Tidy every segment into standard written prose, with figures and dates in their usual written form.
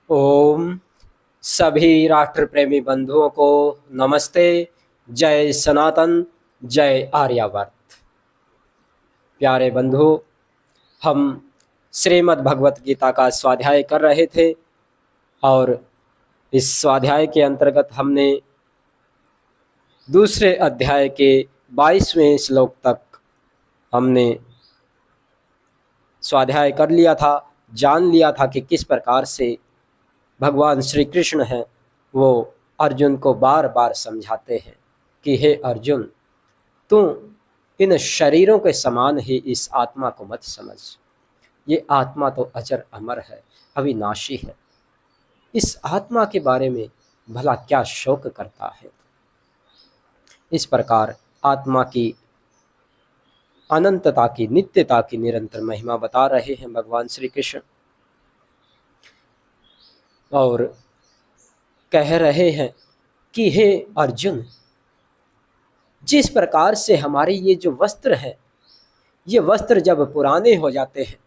ओम सभी राष्ट्र प्रेमी बंधुओं को नमस्ते। जय सनातन, जय आर्यावर्त। प्यारे बंधु, हम श्रीमद् भगवत गीता का स्वाध्याय कर रहे थे और इस स्वाध्याय के अंतर्गत हमने दूसरे अध्याय के 22वें श्लोक तक हमने स्वाध्याय कर लिया था, जान लिया था कि किस प्रकार से भगवान श्री कृष्ण हैं वो अर्जुन को बार बार समझाते हैं कि हे अर्जुन, तू इन शरीरों के समान ही इस आत्मा को मत समझ। ये आत्मा तो अजर अमर है, अविनाशी है। इस आत्मा के बारे में भला क्या शोक करता है। इस प्रकार आत्मा की अनंतता की, नित्यता की निरंतर महिमा बता रहे हैं भगवान श्री कृष्ण और कह रहे हैं कि हे अर्जुन, जिस प्रकार से हमारे ये जो वस्त्र हैं, ये वस्त्र जब पुराने हो जाते हैं,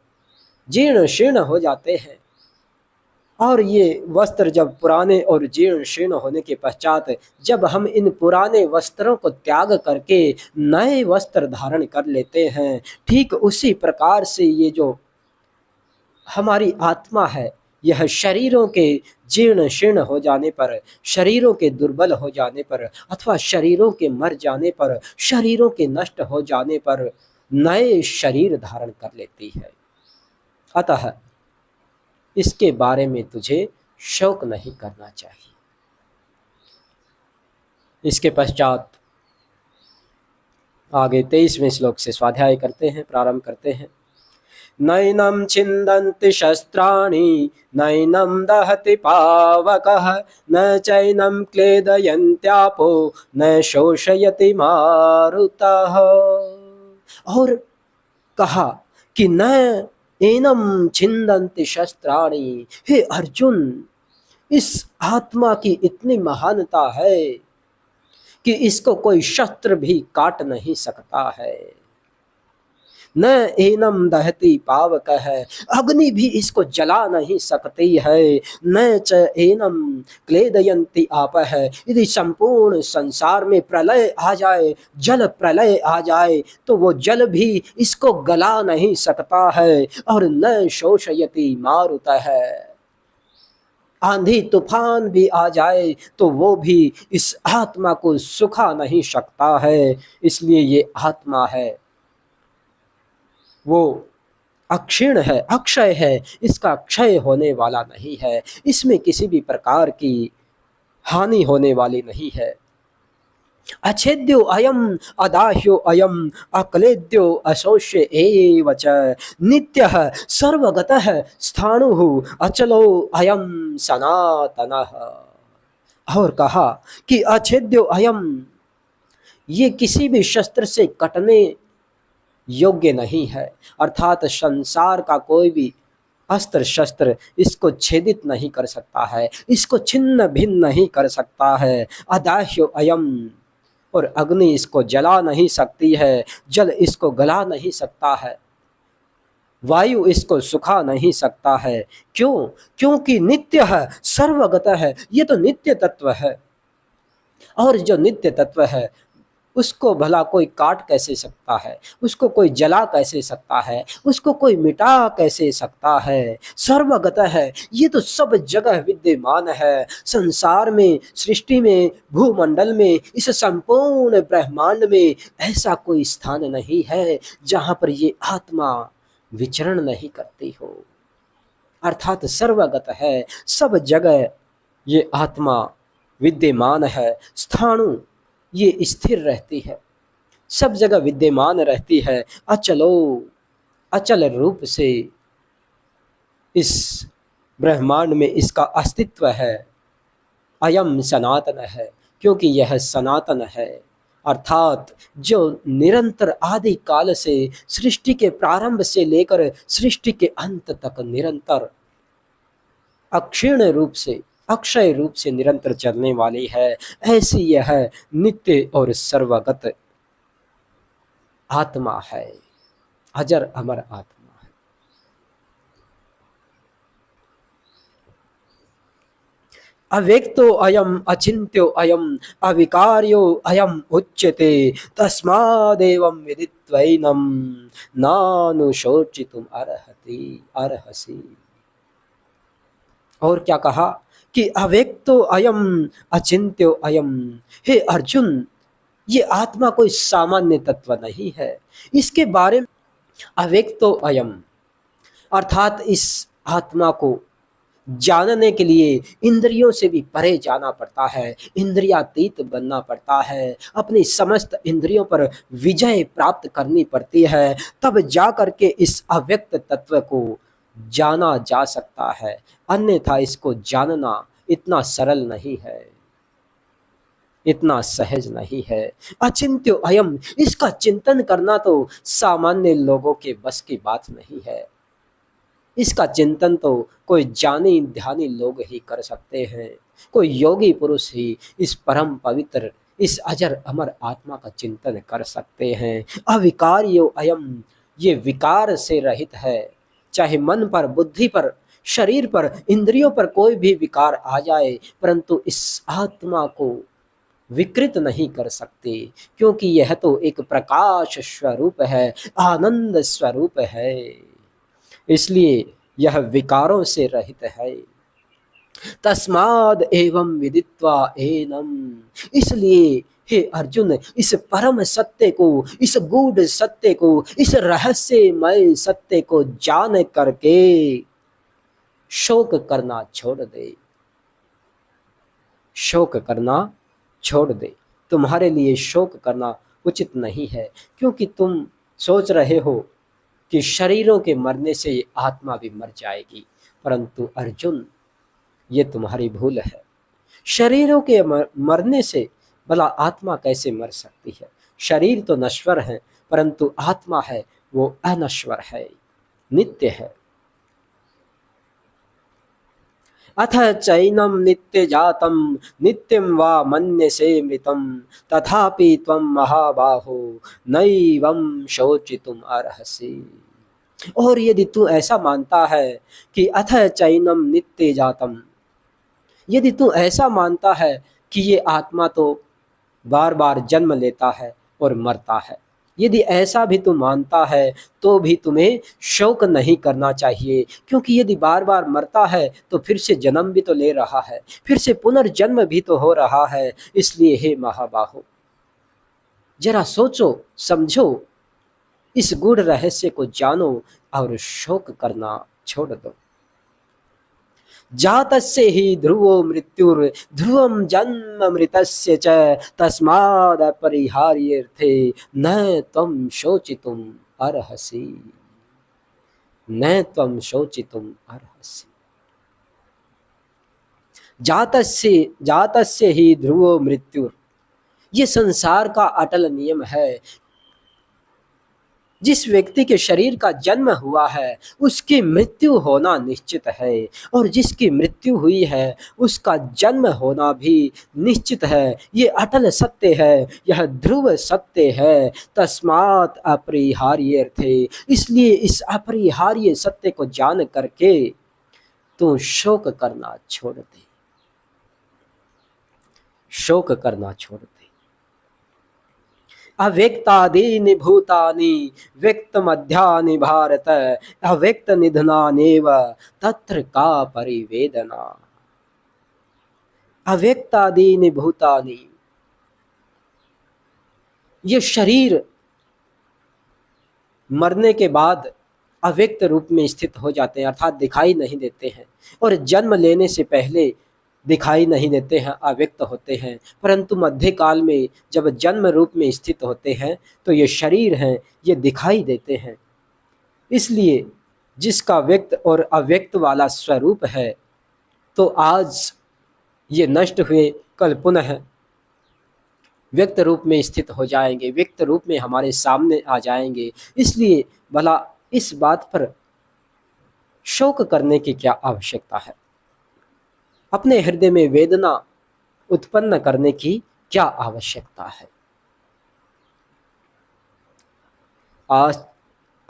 जीर्ण शीर्ण हो जाते हैं, और ये वस्त्र जब पुराने और जीर्ण शीर्ण होने के पश्चात जब हम इन पुराने वस्त्रों को त्याग करके नए वस्त्र धारण कर लेते हैं, ठीक उसी प्रकार से ये जो हमारी आत्मा है, यह शरीरों के जीर्ण शीर्ण हो जाने पर, शरीरों के दुर्बल हो जाने पर, अथवा शरीरों के मर जाने पर, शरीरों के नष्ट हो जाने पर नए शरीर धारण कर लेती है। अतः इसके बारे में तुझे शोक नहीं करना चाहिए। इसके पश्चात आगे 23वें श्लोक से स्वाध्याय करते हैं, प्रारंभ करते हैं। नैनं छिन्दन्ति शस्त्राणि नैनं दहति पावकः न चैनं क्लेदयन्त्यापो न शोषयति मारुतः। और कहा कि न एनं छिन्दन्ति शस्त्राणि, हे अर्जुन, इस आत्मा की इतनी महानता है कि इसको कोई शस्त्र भी काट नहीं सकता है। न एनम दहती पावक है, अग्नि भी इसको जला नहीं सकती है। न च एनम क्लेदयन्ति आप है, यदि संपूर्ण संसार में प्रलय आ जाए, जल प्रलय आ जाए, तो वो जल भी इसको गला नहीं सकता है। और न शोषयति मारुत है, आंधी तूफान भी आ जाए तो वो भी इस आत्मा को सुखा नहीं सकता है। इसलिए ये आत्मा है वो अक्षीण है, अक्षय है, इसका क्षय होने वाला नहीं है, इसमें किसी भी प्रकार की हानि होने वाली नहीं है। अच्छेद्यो अयम अदाह्यो अयम अक्लेद्यो अशोष्य एव च नित्यः सर्वगतः स्थाणुः अचलो अयम सनातनः। और कहा कि अच्छेद्यो अयम, ये किसी भी शस्त्र से कटने योग्य नहीं है, अर्थात संसार का कोई भी अस्त्र शस्त्र इसको छेदित नहीं कर सकता है, इसको छिन्न भिन्न नहीं कर सकता है। अदाह्यो अयम, और अग्नि इसको जला नहीं सकती है, जल इसको गला नहीं सकता है, वायु इसको सुखा नहीं सकता है। क्यों? क्योंकि नित्य है, सर्वगत है, ये तो नित्य तत्व है। और जो नित्य तत्व है उसको भला कोई काट कैसे सकता है, उसको कोई जला कैसे सकता है, उसको कोई मिटा कैसे सकता है। सर्वगत है, ये तो सब जगह विद्यमान है। संसार में, सृष्टि में, भूमंडल में, इस संपूर्ण ब्रह्मांड में ऐसा कोई स्थान नहीं है जहाँ पर ये आत्मा विचरण नहीं करती हो। अर्थात सर्वगत है, सब जगह ये आत्मा विद्यमान है। स्थाणु, ये स्थिर रहती है, सब जगह विद्यमान रहती है। अचलो, अचल रूप से इस ब्रह्मांड में इसका अस्तित्व है। अयम सनातन है, क्योंकि यह सनातन है, अर्थात जो निरंतर आदि काल से, सृष्टि के प्रारंभ से लेकर सृष्टि के अंत तक निरंतर अक्षीण रूप से, अक्षय रूप से निरंतर चलने वाली है। ऐसी यह नित्य और सर्वगत आत्मा है, अजर अमर आत्मा है। अव्यक्तो अयम अचिन्त्यो अयम अविकार्यो अयम उच्यते तस्मादेवं विदित्वैनं नानुशोचितुम अर्हसि। और क्या कहा कि अव्यक्तो अयम अचिन्त्यो अयम, हे अर्जुन ये आत्मा कोई सामान्य तत्व नहीं है, इसके बारे में अव्यक्तो अयम अर्थात इस आत्मा को जानने के लिए इंद्रियों से भी परे जाना पड़ता है, इंद्रियातीत बनना पड़ता है, अपनी समस्त इंद्रियों पर विजय प्राप्त करनी पड़ती है, तब जा करके इस अव्यक्त तत्व को जाना जा सकता है, अन्यथा इसको जानना इतना सरल नहीं है, इतना सहज नहीं है। अचिंत्यो अयम, इसका चिंतन करना तो सामान्य लोगों के बस की बात नहीं है, इसका चिंतन तो कोई जानी ध्यानी लोग ही कर सकते हैं, कोई योगी पुरुष ही इस परम पवित्र इस अजर अमर आत्मा का चिंतन कर सकते हैं। अविकार्यो अयम, ये विकार से रहित है, चाहे मन पर, बुद्धि पर, शरीर पर, इंद्रियों पर कोई भी विकार आ जाए, परंतु इस आत्मा को विकृत नहीं कर सकते, क्योंकि यह तो एक प्रकाश स्वरूप है, आनंद स्वरूप है, इसलिए यह विकारों से रहित है। तस्माद एवं विदित्वा एनम, इसलिए हे अर्जुन इस परम सत्य को, इस गूढ़ सत्य को, इस रहस्यमय सत्य को जान करके शोक करना छोड़ दे, शोक करना छोड़ दे। तुम्हारे लिए शोक करना उचित नहीं है, क्योंकि तुम सोच रहे हो कि शरीरों के मरने से आत्मा भी मर जाएगी, परंतु अर्जुन ये तुम्हारी भूल है। शरीरों के मरने से भला आत्मा कैसे मर सकती है? शरीर तो नश्वर है, परंतु आत्मा है वो अनश्वर है, नित्य है। अथ चैनम नित्य जातम नित्यम वा मन्यसे मृतम तथापि त्वं महाबाहो नैवं शोचितुम अर्हसि। और यदि तू ऐसा मानता है कि अथ चैनम नित्य जातम, यदि तू ऐसा मानता है कि ये आत्मा तो बार बार जन्म लेता है और मरता है, यदि ऐसा भी तू मानता है तो भी तुम्हें शोक नहीं करना चाहिए, क्योंकि यदि बार बार मरता है तो फिर से जन्म भी तो ले रहा है, फिर से पुनर्जन्म भी तो हो रहा है। इसलिए हे महाबाहो, जरा सोचो समझो, इस गूढ़ रहस्य को जानो और शोक करना छोड़ दो। जातस्य हि ध्रुवो मृत्युर ध्रुवं जन्म मृतस्य च तस्माद् अपरिहार्यर्थे न त्वं शोचितुम अर्हसि, न त्वं शोचितुम अर्हसि। जातस्य ही ध्रुवो मृत्युर, ये संसार का अटल नियम है। जिस व्यक्ति के शरीर का जन्म हुआ है उसकी मृत्यु होना निश्चित है, और जिसकी मृत्यु हुई है उसका जन्म होना भी निश्चित है। ये अटल सत्य है, यह ध्रुव सत्य है। तस्मात् अपरिहार्यर्थे, इसलिए इस अपरिहार्य सत्य को जान करके तू शोक करना छोड़ दे, शोक करना छोड़ दे। अव्यक्तादीनि भूतानि व्यक्त मध्यानि भारत अव्यक्त निधनानेव तत्र का परिवेदना। अव्यक्तादीनि भूतानि, ये शरीर मरने के बाद अव्यक्त रूप में स्थित हो जाते हैं, अर्थात दिखाई नहीं देते हैं, और जन्म लेने से पहले दिखाई नहीं देते हैं, अव्यक्त होते हैं। परंतु मध्य काल में जब जन्म रूप में स्थित होते हैं तो ये शरीर हैं, ये दिखाई देते हैं। इसलिए जिसका व्यक्त और अव्यक्त वाला स्वरूप है, तो आज ये नष्ट हुए कल पुनः व्यक्त रूप में स्थित हो जाएंगे, व्यक्त रूप में हमारे सामने आ जाएंगे। इसलिए भला इस बात पर शोक करने की क्या आवश्यकता है? अपने हृदय में वेदना उत्पन्न करने की क्या आवश्यकता है?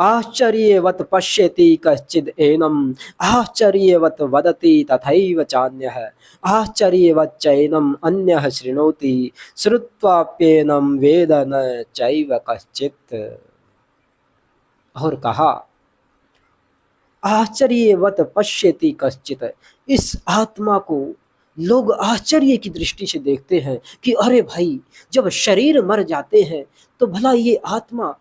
आश्चर्यवत् पश्यति कश्चिद् एनम् आश्चर्यवत् वदति तथैव चान्यः आश्चर्यवत् चैनम् अन्यः शृणोति श्रुत्वाप्येनं वेद न चैव कश्चित्। और कहा आश्चर्यवत् पश्यति कश्चित्, इस आत्मा को लोग आश्चर्य की दृष्टि से देखते हैं कि अरे भाई, जब शरीर मर जाते हैं तो भला ये आत्मा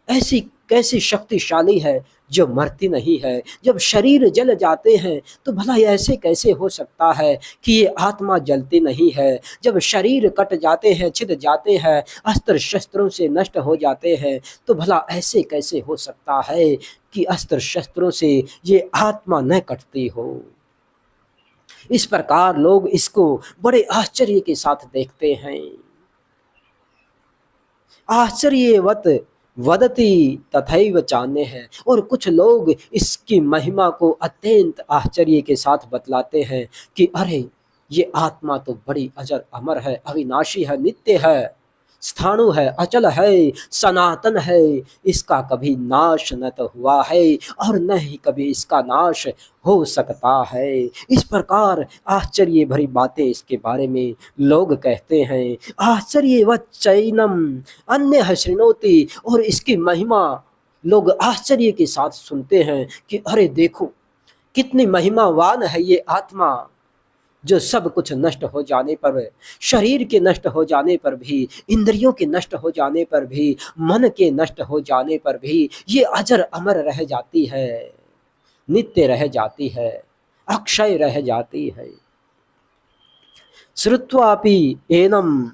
ऐसी कैसी शक्तिशाली है जो मरती नहीं है। जब शरीर जल जाते हैं तो भला ऐसे कैसे हो सकता है कि ये आत्मा जलती नहीं है। जब शरीर कट जाते हैं, छिद जाते हैं, अस्त्र शस्त्रों से नष्ट हो जाते हैं तो भला ऐसे कैसे हो सकता है कि अस्त्र शस्त्रों से ये आत्मा न कटती हो। इस प्रकार लोग इसको बड़े आश्चर्य के साथ देखते हैं। आश्चर्यवत वदति तथैव चान्य है, और कुछ लोग इसकी महिमा को अत्यंत आश्चर्य के साथ बतलाते हैं कि अरे ये आत्मा तो बड़ी अजर अमर है, अविनाशी है, नित्य है, स्थाणु है, अचल है, सनातन है, इसका कभी नाश न तो हुआ है और न ही कभी इसका नाश हो सकता है। इस प्रकार आश्चर्य भरी बातें इसके बारे में लोग कहते हैं। आश्चर्यवत् चैनम अन्य शृणोति, और इसकी महिमा लोग आश्चर्य के साथ सुनते हैं कि अरे देखो कितनी महिमावान है ये आत्मा, जो सब कुछ नष्ट हो जाने पर, शरीर के नष्ट हो जाने पर भी, इंद्रियों के नष्ट हो जाने पर भी, मन के नष्ट हो जाने पर भी ये अजर अमर रह जाती है, नित्य रह जाती है, अक्षय रह जाती है। श्रुत्वापि एनम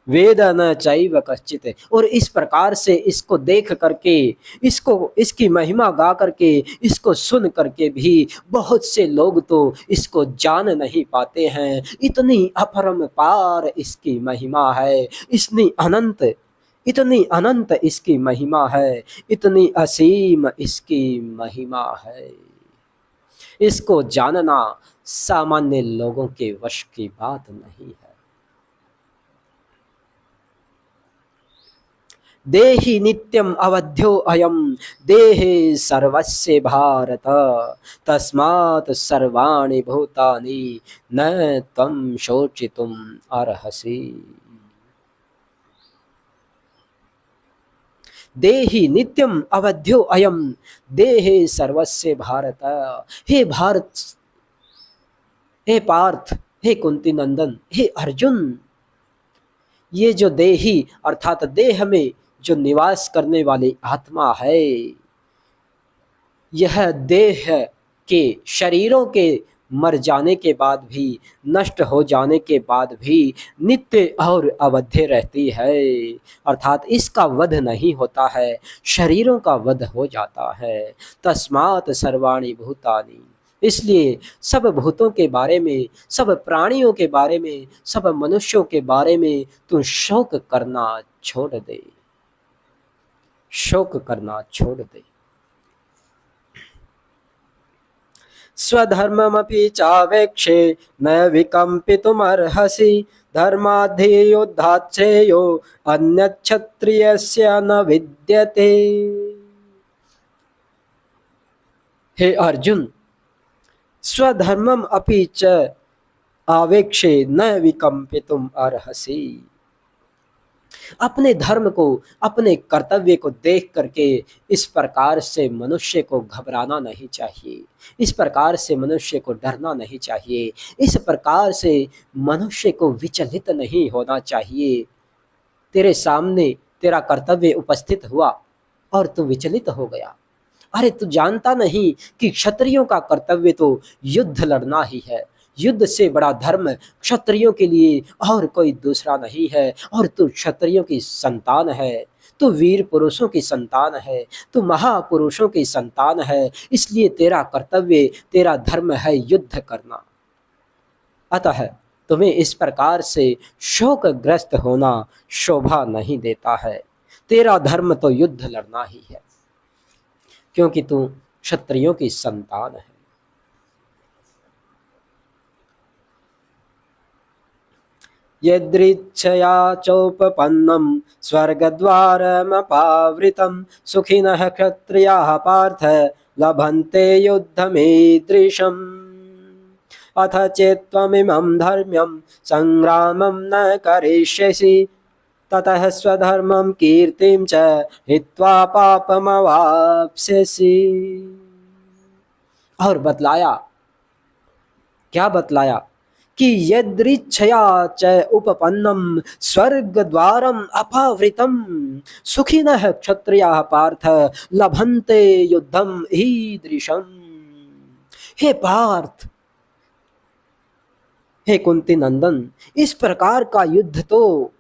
वेद न चैव कश्चित्, और इस प्रकार से इसको देख करके, इसको इसकी महिमा गा करके, इसको सुन करके भी बहुत से लोग तो इसको जान नहीं पाते हैं। इतनी अपरंपार इसकी महिमा है, इतनी अनंत इसकी महिमा है, इतनी असीम इसकी महिमा है। इसको जानना सामान्य लोगों के वश की बात नहीं है। देहि नित्यम अवध्यो अयम देहे सर्वस्य भारत तस्मात् सर्वाणि भूतानि न त्वं शोचितुम् अर्हसि। देहि नित्यम अवध्यो अयम देहे सर्वस्य भारत। हे भारत, हे पार्थ, हे कुंती नंदन, हे अर्जुन, ये जो देही अर्थात देह में जो निवास करने वाली आत्मा है, यह देह के शरीरों के मर जाने के बाद भी, नष्ट हो जाने के बाद भी नित्य और अवध्य रहती है, अर्थात इसका वध नहीं होता है, शरीरों का वध हो जाता है। तस्मात् सर्वाणि भूतानि, इसलिए सब भूतों के बारे में, सब प्राणियों के बारे में, सब मनुष्यों के बारे में तू शोक करना छोड़ दे, शोक करना छोड़ दे। स्वधर्ममपि चावेक्षे न विकम्पितुमर्हसि धर्माद्धियुद्धात् श्रेयो अन्यच्छत्रियस्य न विद्यते। हे अर्जुन, स्वधर्मम अपि च आवेक्षे न विकम्पितुम अर्हसि, अपने धर्म को, अपने कर्तव्य को देख करके इस प्रकार से मनुष्य को घबराना नहीं चाहिए, इस प्रकार से मनुष्य को डरना नहीं चाहिए, इस प्रकार से मनुष्य को विचलित नहीं होना चाहिए। तेरे सामने तेरा कर्तव्य उपस्थित हुआ और तू विचलित हो गया। अरे तू जानता नहीं कि क्षत्रियों का कर्तव्य तो युद्ध लड़ना ही है, युद्ध से बड़ा धर्म क्षत्रियों के लिए और कोई दूसरा नहीं है। और तू क्षत्रियों की संतान है, तू वीर पुरुषों की संतान है, तू महापुरुषों की संतान है, इसलिए तेरा कर्तव्य, तेरा धर्म है युद्ध करना। अतः तुम्हें इस प्रकार से शोकग्रस्त होना शोभा नहीं देता है। तेरा धर्म तो युद्ध लड़ना ही है, क्योंकि तू क्षत्रियों की संतान है। यदृच्छया चोपपन्नं स्वर्गद्वारमपावृतं सुखिनः क्षत्रियाः पार्थ लभन्ते युद्धमीदृशम् अथ चेत्त्वमिमं धर्म्यं संग्रामं न करिष्यसि ततः स्वधर्मं कीर्तिं च हित्वा पापमवाप्स्यसि। और बतलाया, क्या बतलाया कि यदृच्छया च उपपन्नं स्वर्गद्वारम् अपावृतं सुखिनः क्षत्रियाः पार्थ लभन्ते युद्धम ईदृशम्। हे पार्थ, हे कुंती नंदन, इस प्रकार का युद्ध तो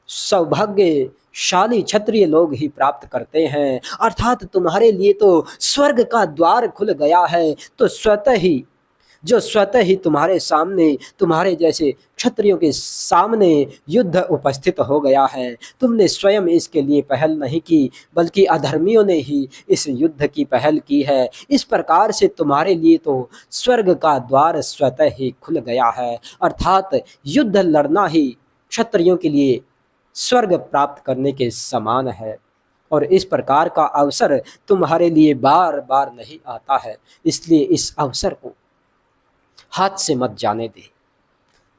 सौभाग्यशाली क्षत्रिय लोग ही प्राप्त करते हैं, अर्थात तुम्हारे लिए तो स्वर्ग का द्वार खुल गया है। तो स्वतः ही तुम्हारे सामने, तुम्हारे जैसे क्षत्रियों के सामने युद्ध उपस्थित हो गया है। तुमने स्वयं इसके लिए पहल नहीं की, बल्कि अधर्मियों ने ही इस युद्ध की पहल की है। इस प्रकार से तुम्हारे लिए तो स्वर्ग का द्वार स्वतः ही खुल गया है, अर्थात युद्ध लड़ना ही क्षत्रियों के लिए स्वर्ग प्राप्त करने के समान है। और इस प्रकार का अवसर तुम्हारे लिए बार बार नहीं आता है, इसलिए इस अवसर को हाथ से मत जाने दे।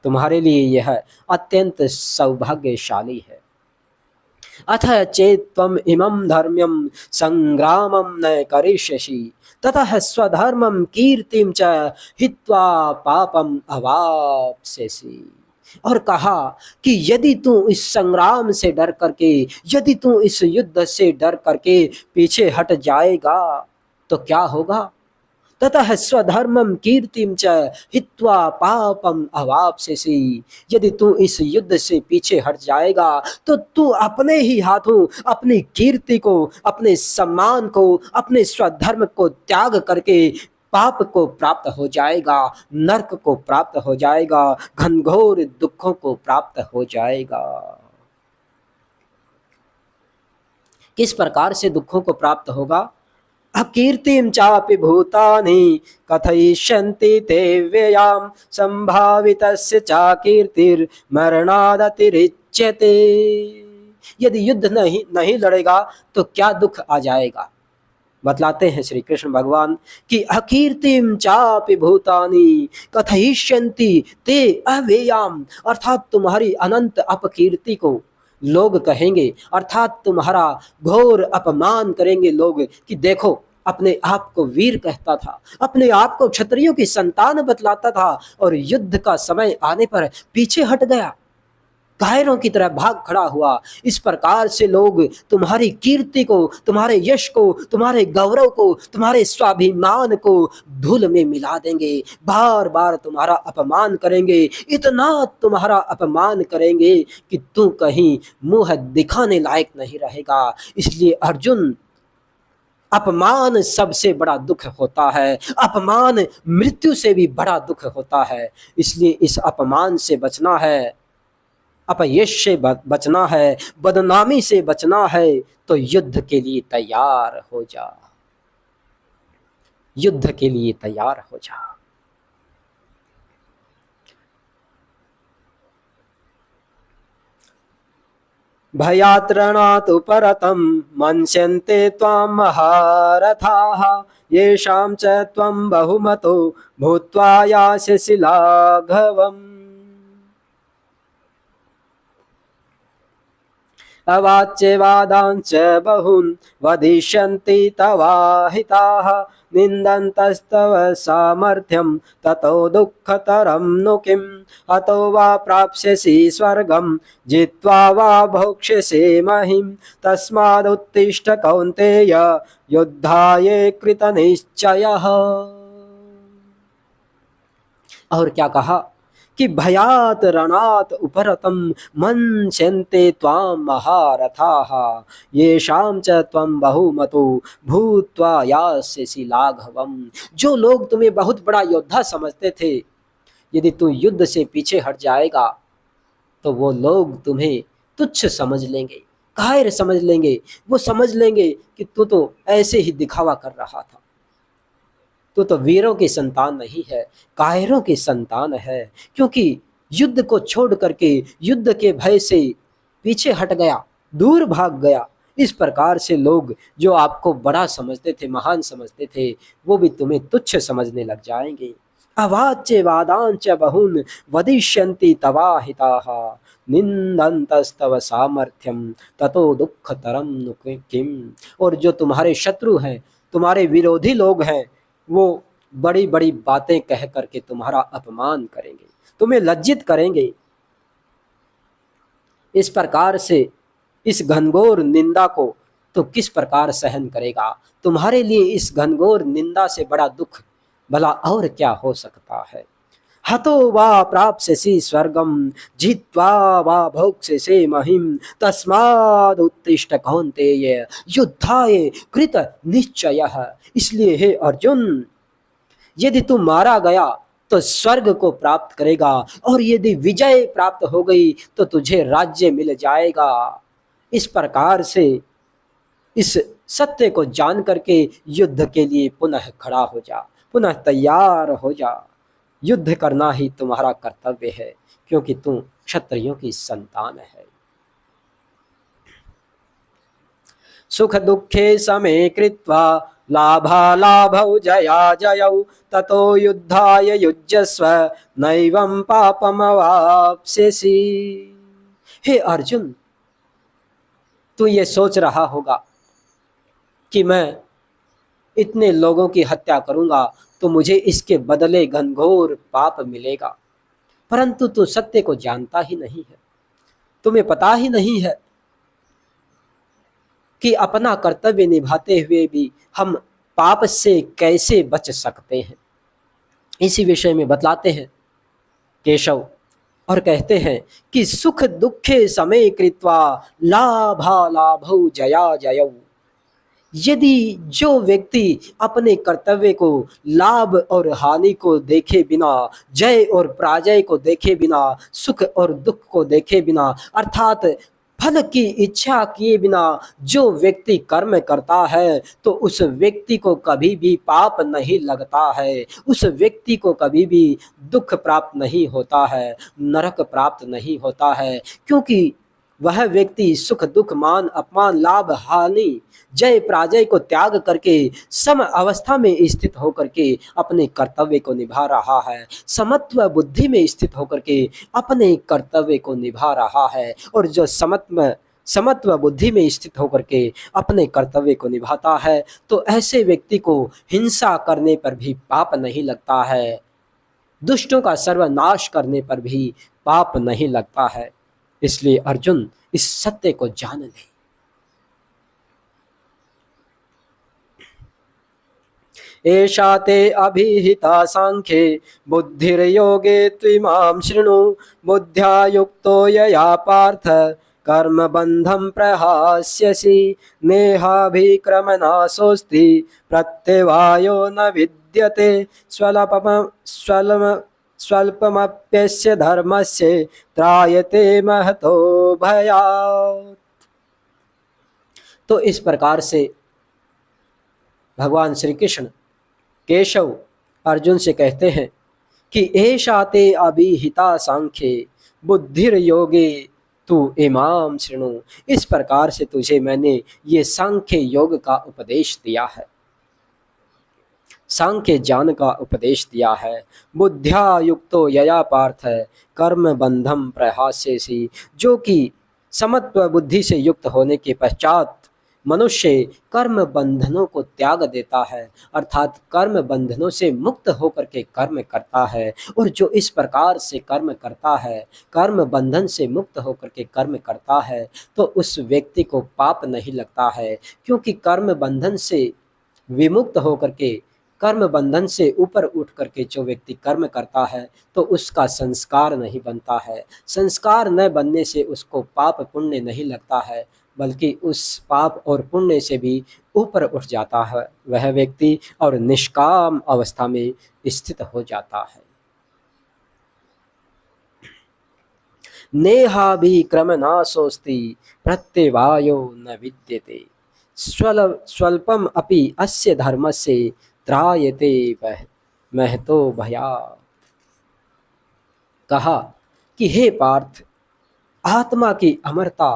तुम्हारे लिए यह अत्यंत सौभाग्यशाली है। अथ चेत्त्वम् इमं धर्म्यं संग्रामं न करिष्यसि ततः स्वधर्मं कीर्तिं च हित्वा पापम अवाप्स्यसि। और कहा कि यदि तू इस संग्राम से डर करके, यदि तू इस युद्ध से डर करके पीछे हट जाएगा तो क्या होगा? ततः स्वधर्मं कीर्तिं च हित्वा पापम अवाप्स्यसि। यदि तू इस युद्ध से पीछे हट जाएगा तो तू अपने ही हाथों अपनी कीर्ति को, अपने सम्मान को, अपने स्वधर्म को त्याग करके पाप को प्राप्त हो जाएगा, नरक को प्राप्त हो जाएगा, घनघोर दुखों को प्राप्त हो जाएगा। किस प्रकार से दुखों को प्राप्त होगा? अकीर्तिं चापि भूतानि कथयिष्यन्ति ते व्ययां संभावितस्य चाकीर्तिर्मरणादतिरिच्यते। यदि युद्ध नहीं लड़ेगा तो क्या दुख आ जाएगा? बतलाते हैं श्री कृष्ण भगवान कि अकीर्तिम चापि भूतानि कथयिष्यन्ति ते अव्ययाम, अर्थात तुम्हारी अनंत अपकीर्ति को लोग कहेंगे, अर्थात तुम्हारा घोर अपमान करेंगे लोग कि देखो, अपने आप को वीर कहता था, अपने आप को क्षत्रियों की संतान बतलाता था और युद्ध का समय आने पर पीछे हट गया, कायरों की तरह भाग खड़ा हुआ। इस प्रकार से लोग तुम्हारी कीर्ति को, तुम्हारे यश को, तुम्हारे गौरव को, तुम्हारे स्वाभिमान को धूल में मिला देंगे, बार बार तुम्हारा अपमान करेंगे, इतना तुम्हारा अपमान करेंगे कि तू कहीं मुंह दिखाने लायक नहीं रहेगा। इसलिए अर्जुन, अपमान सबसे बड़ा दुख होता है, अपमान मृत्यु से भी बड़ा दुख होता है। इसलिए इस अपमान से बचना है, अपयश से बचना है, बदनामी से बचना है तो युद्ध के लिए तैयार हो जा, युद्ध के लिए तैयार हो जा। भयात् रणात् परतं मन्स्यन्ते त्वां महारथाः येषां च त्वं बहुमतो भूत्वा यास्यसि लाघवम्। अवाच्यवादांश्च बहून् वदिष्यन्ति तवाहिताः निन्दन्तस्तव सामर्थ्यं ततो दुःखतरं नु किम्। अतो वा प्राप्स्यसि स्वर्गं जित्वा वा भोक्ष्यसे महिं। तस्मादुत्तिष्ठ कौन्तेय युद्धाय कृतनिश्चयः। और क्या कहा कि भयात रणात उपरतम मन्स्यन्ते त्वां महारथाः येषां च त्वं बहुमतो भूत्वा यास्यसि लाघवम्। जो लोग तुम्हें बहुत बड़ा योद्धा समझते थे, यदि तू युद्ध से पीछे हट जाएगा तो वो लोग तुम्हें तुच्छ समझ लेंगे, कायर समझ लेंगे। वो समझ लेंगे कि तू तो ऐसे ही दिखावा कर रहा था, तू तो वीरों की संतान नहीं है, कायरों की संतान है। क्योंकि युद्ध को छोड़ करके युद्ध के भय से पीछे हट गया, दूर भाग गया। इस प्रकार से लोग जो आपको बड़ा समझते थे, महान समझते थे, वो भी तुम्हें तुच्छ समझने लग जाएंगे। अवाच्य वादांच बहून वदिष्यन्ति तवाहिताः निंदन्तस्तव सामर्थ्यम ततो दुःखतरम नु किम। और जो तुम्हारे शत्रु हैं, तुम्हारे विरोधी लोग हैं, वो बड़ी बड़ी बातें कह करके तुम्हारा अपमान करेंगे, तुम्हें लज्जित करेंगे। इस प्रकार से इस घनघोर निंदा को तो किस प्रकार सहन करेगा? तुम्हारे लिए इस घनघोर निंदा से बड़ा दुख भला और क्या हो सकता है? हतो वा प्राप्स्यसि स्वर्गम जित्वा वा भोक्ष्यसे महिम तस्मादुत्तिष्ठ कौन्तेय युद्धाय कृत निश्चयः। इसलिए हे अर्जुन, यदि तू मारा गया तो स्वर्ग को प्राप्त करेगा, और यदि विजय प्राप्त हो गई तो तुझे राज्य मिल जाएगा। इस प्रकार से इस सत्य को जान करके युद्ध के लिए पुनः खड़ा हो जा, पुनः तैयार हो जा। युद्ध करना ही तुम्हारा कर्तव्य है, क्योंकि तू क्षत्रियों की संतान है। सुख दुखे समे कृत्वा लाभालाभौ जया जयौ ततो युद्धाय युज्यस्व नैवं पापमवाप्स्यसि। हे अर्जुन, तू ये सोच रहा होगा कि मैं इतने लोगों की हत्या करूंगा तो मुझे इसके बदले घनघोर पाप मिलेगा, परंतु तू सत्य को जानता ही नहीं है। तुम्हें पता ही नहीं है कि अपना कर्तव्य निभाते हुए भी हम पाप से कैसे बच सकते हैं। इसी विषय में बतलाते हैं केशव और कहते हैं कि सुख दुखे समे कृत्वा लाभालाभौ जया जयौ। यदि जो व्यक्ति अपने कर्तव्य को लाभ और हानि को देखे बिना, जय और पराजय को देखे बिना, सुख और दुख को देखे बिना, अर्थात फल की इच्छा किए बिना जो व्यक्ति कर्म करता है, तो उस व्यक्ति को कभी भी पाप नहीं लगता है, उस व्यक्ति को कभी भी दुख प्राप्त नहीं होता है, नरक प्राप्त नहीं होता है। क्योंकि वह व्यक्ति सुख दुख मान अपमान लाभ हानि जय पराजय को त्याग करके सम अवस्था में स्थित होकर के अपने कर्तव्य को निभा रहा है, समत्व बुद्धि में स्थित होकर के अपने कर्तव्य को निभा रहा है। और जो समत्व बुद्धि में स्थित होकर के अपने कर्तव्य को निभाता है, तो ऐसे व्यक्ति को हिंसा करने पर भी पाप नहीं लगता है, दुष्टों का सर्वनाश करने पर भी पाप नहीं लगता है। इसलिए अर्जुन, इस सत्य को जान ले। एषा ते अभिहिता सांख्ये बुद्धिर्योगे त्विमां शृणु बुद्ध्या युक्तो यया पार्थ कर्म बंधं प्रहास्यसि नेहाभिक्रमनाशोऽस्ति प्रत्यवायो न विद्यते स्वल्पमप्यस्य धर्मस्य त्रायते महतो भयात्। तो इस प्रकार से भगवान श्री कृष्ण केशव अर्जुन से कहते हैं कि एषा ते अभिहिता सांख्ये बुद्धिर्योगे तू इमाम शृणु। इस प्रकार से तुझे मैंने ये सांख्य योग का उपदेश दिया है, सांख्य ज्ञान का उपदेश दिया है। बुद्ध्या युक्तो यया पार्थ कर्म बंधम प्रहास्यसि, जो कि समत्व बुद्धि से युक्त होने के पश्चात मनुष्य कर्म बंधनों को त्याग देता है, अर्थात कर्म बंधनों से मुक्त होकर के कर्म करता है। और जो इस प्रकार से कर्म करता है, कर्म बंधन से मुक्त होकर के कर्म करता है, तो उस व्यक्ति को पाप नहीं लगता है। क्योंकि कर्म बंधन से विमुक्त होकर के, कर्म बंधन से ऊपर उठ करके जो व्यक्ति कर्म करता है, तो उसका संस्कार नहीं बनता है। संस्कार न बनने से उसको पाप पुण्य नहीं लगता है, बल्कि उस पाप और पुण्य से भी ऊपर उठ जाता है वह व्यक्ति, और निष्काम अवस्था में स्थित हो जाता है। नेहाभिक्रमनाशोऽस्ति प्रत्यवायो न विद्यते स्वल्पम अपि अस्य धर्मस्य त्रायते महतो भयात्। कहा कि हे पार्थ, आत्मा की अमरता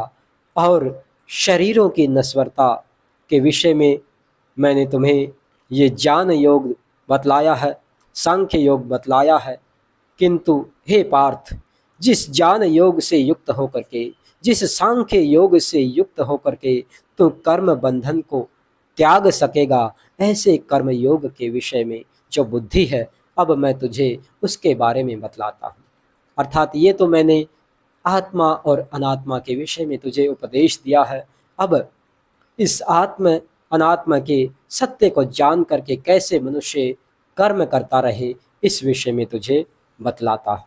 और शरीरों की नश्वरता के विषय में मैंने तुम्हें ये ज्ञान योग बतलाया है, सांख्य योग बतलाया है। किंतु हे पार्थ, जिस ज्ञान योग से युक्त होकर के, जिस सांख्य योग से युक्त होकर के तू कर्म बंधन को त्याग सकेगा, ऐसे कर्म योग के विषय में जो बुद्धि है, अब मैं तुझे उसके बारे में बतलाता हूँ। अर्थात ये तो मैंने आत्मा और अनात्मा के विषय में तुझे उपदेश दिया है। अब इस आत्म अनात्मा के सत्य को जान करके कैसे मनुष्य कर्म करता रहे, इस विषय में तुझे बतलाता हूँ।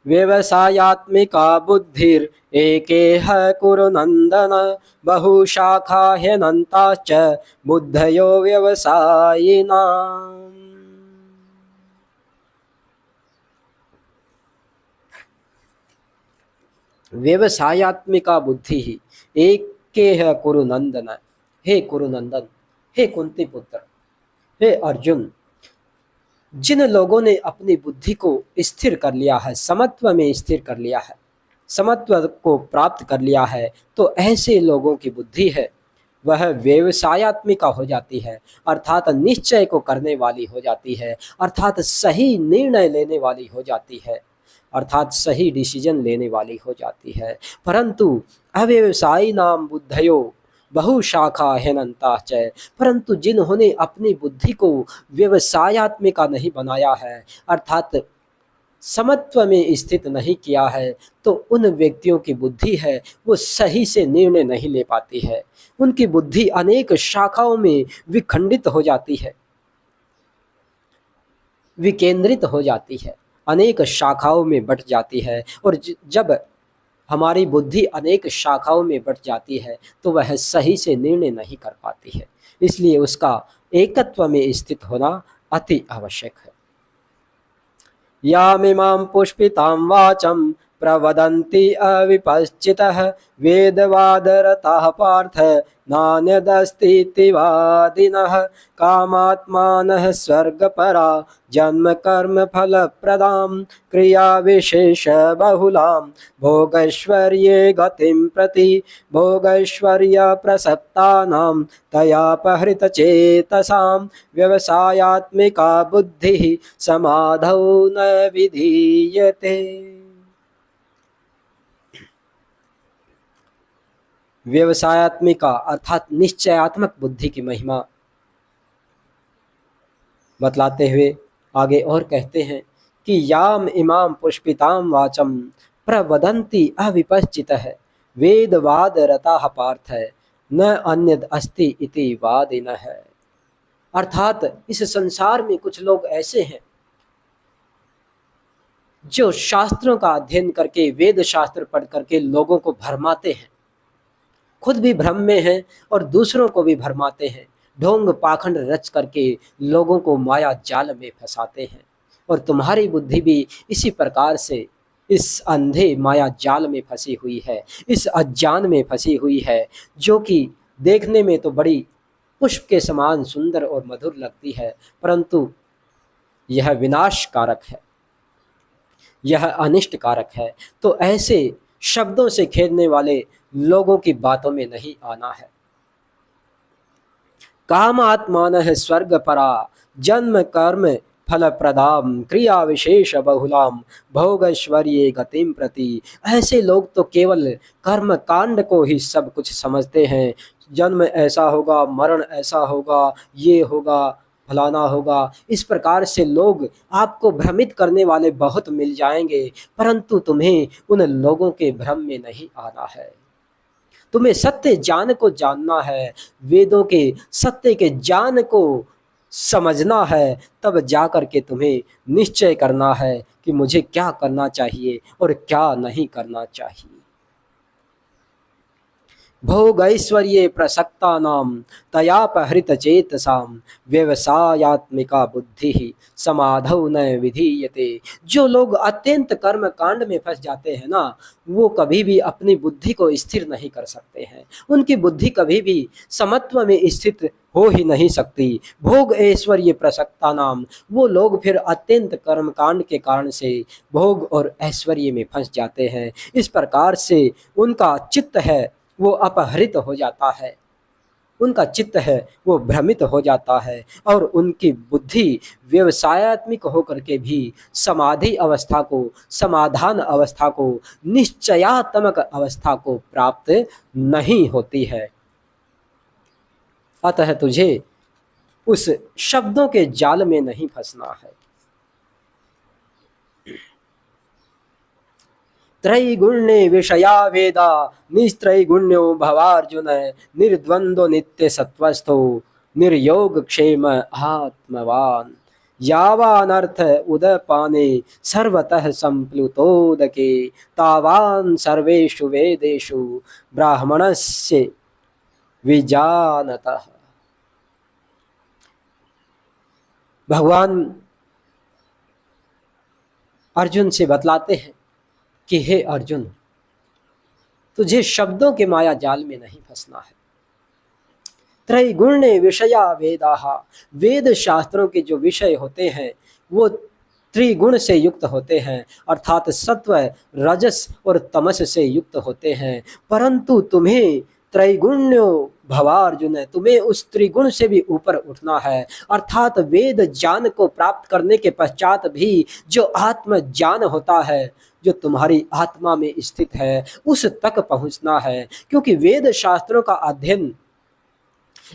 व्यवसायात्मिका बुद्धिर एकेह कुरु नंदन, बहुशाखा ह्यनन्ताश्च बुद्धयो व्यवसायिनाम्। व्यवसायात्मिका बुद्धि ही एक के है कुरुनंदन। हे कुरुनंदन, हे कुंती पुत्र, हे अर्जुन, जिन लोगों ने अपनी बुद्धि को स्थिर कर लिया है, समत्व में स्थिर कर लिया है, समत्व को प्राप्त कर लिया है, तो ऐसे लोगों की बुद्धि है वह व्यवसायात्मिका हो जाती है, अर्थात निश्चय को करने वाली हो जाती है, अर्थात सही निर्णय लेने वाली हो जाती है, अर्थात सही डिसीजन लेने वाली हो जाती है। परंतु अव्यवसायी नाम बुद्धयो बहुशाखा हेनंताश्च, परंतु जिन्होंने अपनी बुद्धि को व्यवसायात्मिका नहीं बनाया है, अर्थात समत्व में स्थित नहीं किया है, तो उन व्यक्तियों की बुद्धि है वो सही से निर्णय नहीं ले पाती है। उनकी बुद्धि अनेक शाखाओं में विखंडित हो जाती है, विकेंद्रित हो जाती है, अनेक शाखाओं में बट जाती है। और जब हमारी बुद्धि अनेक शाखाओं में बट जाती है तो वह सही से निर्णय नहीं कर पाती है। इसलिए उसका एकत्व में स्थित होना अति आवश्यक है। यामिमां पुष्पितां वाचं प्रवदन्ति अविपश्चितः, वेदवादरताः पार्थ नान्यदस्तीति वादिनः, कामात्मानः स्वर्गपरा जन्म कर्म फलप्रदां, क्रियाविशेष बहुलां भोगैश्वर्ये गतिं प्रति, भोगैश्वर्य प्रसक्तानां तयापहृतचेतसां, व्यवसायात्मिका बुद्धिः समाधौ न विधीयते। व्यवसायात्मिका अर्थात निश्चयात्मक बुद्धि की महिमा बतलाते हुए आगे और कहते हैं कि याम इमाम पुष्पिताम वाचम प्रवदन्ति अविपश्चितः, वेदवाद रताः पार्थ न अन्यद अस्ति इति वादिनः। अर्थात इस संसार में कुछ लोग ऐसे हैं जो शास्त्रों का अध्ययन करके, वेद शास्त्र पढ़ करके लोगों को भरमाते हैं, खुद भी भ्रम में हैं और दूसरों को भी भरमाते हैं, ढोंग पाखंड रच करके लोगों को माया जाल में फंसाते हैं। और तुम्हारी बुद्धि भी इसी प्रकार से इस अंधे माया जाल में फंसी हुई है, इस अज्ञान में फंसी हुई है, जो कि देखने में तो बड़ी पुष्प के समान सुंदर और मधुर लगती है, परंतु यह विनाशकारक है, यह अनिष्ट कारक है। तो ऐसे शब्दों से खेदने वाले लोगों की बातों में नहीं आना है। कामात्मानः स्वर्गपरा जन्म कर्म फलप्रदां, क्रिया विशेष बहुलाम भोगैश्वर्ये गतिम प्रति। ऐसे लोग तो केवल कर्म कांड को ही सब कुछ समझते हैं, जन्म ऐसा होगा, मरण ऐसा होगा, ये होगा, फलाना होगा। इस प्रकार से लोग आपको भ्रमित करने वाले बहुत मिल जाएंगे, परंतु तुम्हें उन लोगों के भ्रम में नहीं आना है। तुम्हें सत्य ज्ञान को जानना है, वेदों के सत्य के ज्ञान को समझना है, तब जाकर के तुम्हें निश्चय करना है कि मुझे क्या करना चाहिए और क्या नहीं करना चाहिए। भोगैश्वर्ये प्रसक्तानां तयापहृत चेतसां व्यवसायात्मिका बुद्धि समाधौ न विधीयते। जो लोग अत्यंत कर्म कांड में फंस जाते हैं ना, वो कभी भी अपनी बुद्धि को स्थिर नहीं कर सकते हैं। उनकी बुद्धि कभी भी समत्व में स्थित हो ही नहीं सकती। भोग ऐश्वर्य प्रसक्ता नाम, वो लोग फिर अत्यंत कर्म कांड के कारण से भोग और ऐश्वर्य में फंस जाते हैं। इस प्रकार से उनका चित्त है वो अपहृत हो जाता है, उनका चित्त है वो भ्रमित हो जाता है और उनकी बुद्धि व्यवसायत्मक होकर के भी समाधि अवस्था को, समाधान अवस्था को, निश्चयात्मक अवस्था को प्राप्त नहीं होती है। अतः तुझे उस शब्दों के जाल में नहीं फंसना है। त्रैगुण्ये विषया वेदा निस्त्रैगुण्यो भवार्जुन निर्द्वंद्व नित्य सत्वस्थो निर्योग क्षेम आत्मवान यावानर्थ उदपाने सर्वतः संप्लुतोदके तावान सर्वेषु वेदेषु ब्राह्मणस्य विजानतः। भगवान अर्जुन से बतलाते हैं कि हे अर्जुन, तुझे शब्दों के माया जाल में नहीं फंसना है। त्रैगुण्य विषया वेदाहा, वेद शास्त्रों के जो विषय होते हैं वो त्रिगुण से युक्त होते हैं, अर्थात सत्व, रजस और तमस से युक्त होते हैं। परंतु तुम्हें त्रैगुण्यो भवार्जुन, तुम्हें उस त्रिगुण से भी ऊपर उठना है, अर्थात वेद ज्ञान को प्राप्त करने के पश्चात भी जो आत्म ज्ञान होता है, जो तुम्हारी आत्मा में स्थित है, उस तक पहुंचना है। क्योंकि वेद शास्त्रों का अध्ययन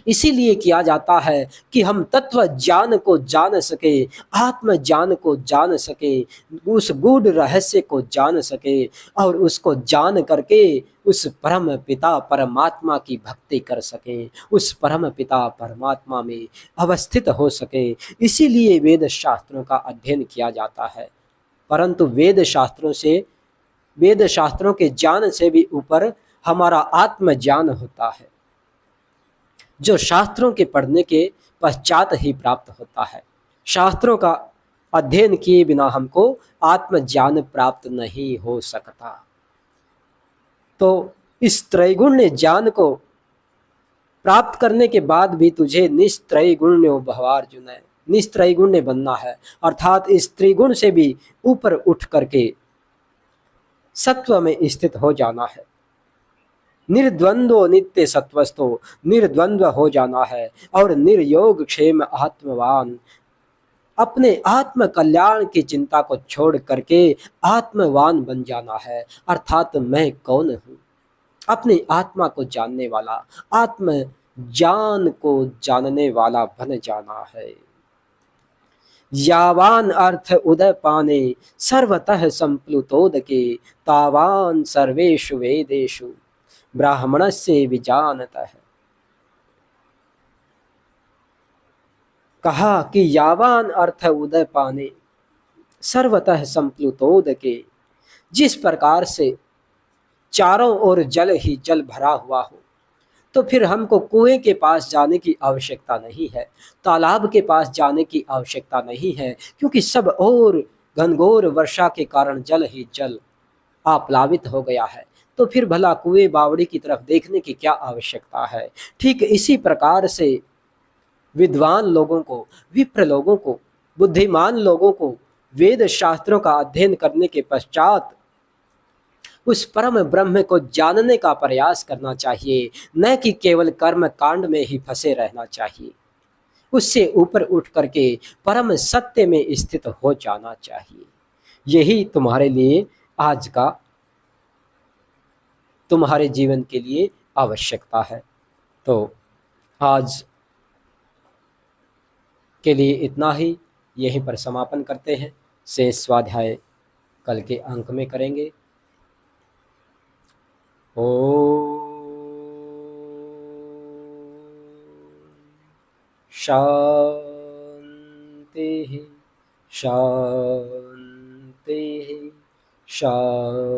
इसीलिए किया जाता है कि हम तत्व ज्ञान को जान सके, आत्म ज्ञान को जान सके, उस गूढ़ रहस्य को जान सके और उसको जान करके उस परम पिता परमात्मा की भक्ति कर सके, उस परम पिता परमात्मा में अवस्थित हो सके। इसीलिए वेद शास्त्रों का अध्ययन किया जाता है। परंतु वेद शास्त्रों से, वेद शास्त्रों के ज्ञान से भी ऊपर हमारा आत्म ज्ञान होता है, जो शास्त्रों के पढ़ने के पश्चात ही प्राप्त होता है। शास्त्रों का अध्ययन किए बिना हमको आत्मज्ञान प्राप्त नहीं हो सकता। तो इस त्रैगुण्य ज्ञान को प्राप्त करने के बाद भी तुझे निस्त्रैगुण्य भवार्जुन है, निस्त्रैगुण्य बनना है, अर्थात इस त्रिगुण से भी ऊपर उठ करके सत्व में स्थित हो जाना है। निर्द्वंद्व नित्य सत्वस्थो, निर्द्वंद्व हो जाना है और निर्योग क्षेम आत्मवान, अपने आत्म कल्याण की चिंता को छोड़ करके आत्मवान बन जाना है। अर्थात मैं कौन हूँ, अपनी आत्मा को जानने वाला, आत्म ज्ञान को जानने वाला बन जाना है। यावान अर्थ उदय पाने सर्वतः संप्लुतोदके तावान सर्वेषु वेदेषु ब्राह्मणस्य विजानतः। कहा कि यावान अर्थ उदय पाने सर्वतः संप्लुतोदके, जिस प्रकार से चारों ओर जल ही जल भरा हुआ हो, तो फिर हमको कुएं के पास जाने की आवश्यकता नहीं है, तालाब के पास जाने की आवश्यकता नहीं है, क्योंकि सब और घनघोर वर्षा के कारण जल ही जल आप्लावित हो गया है। तो फिर भला कुएं बावड़ी की तरफ देखने की क्या आवश्यकता है। ठीक इसी प्रकार से विद्वान लोगों को, विप्र लोगों को, बुद्धिमान लोगों को वेद शास्त्रों का अध्ययन करने के पश्चात उस परम ब्रह्म को जानने का प्रयास करना चाहिए, न कि केवल कर्म कांड में ही फंसे रहना चाहिए। उससे ऊपर उठ करके परम सत्य में स्थित हो जाना चाहिए। यही तुम्हारे लिए आज का, तुम्हारे जीवन के लिए आवश्यकता है। तो आज के लिए इतना ही, यहीं पर समापन करते हैं। शेष स्वाध्याय कल के अंक में करेंगे। ओ शांति शांति शांति।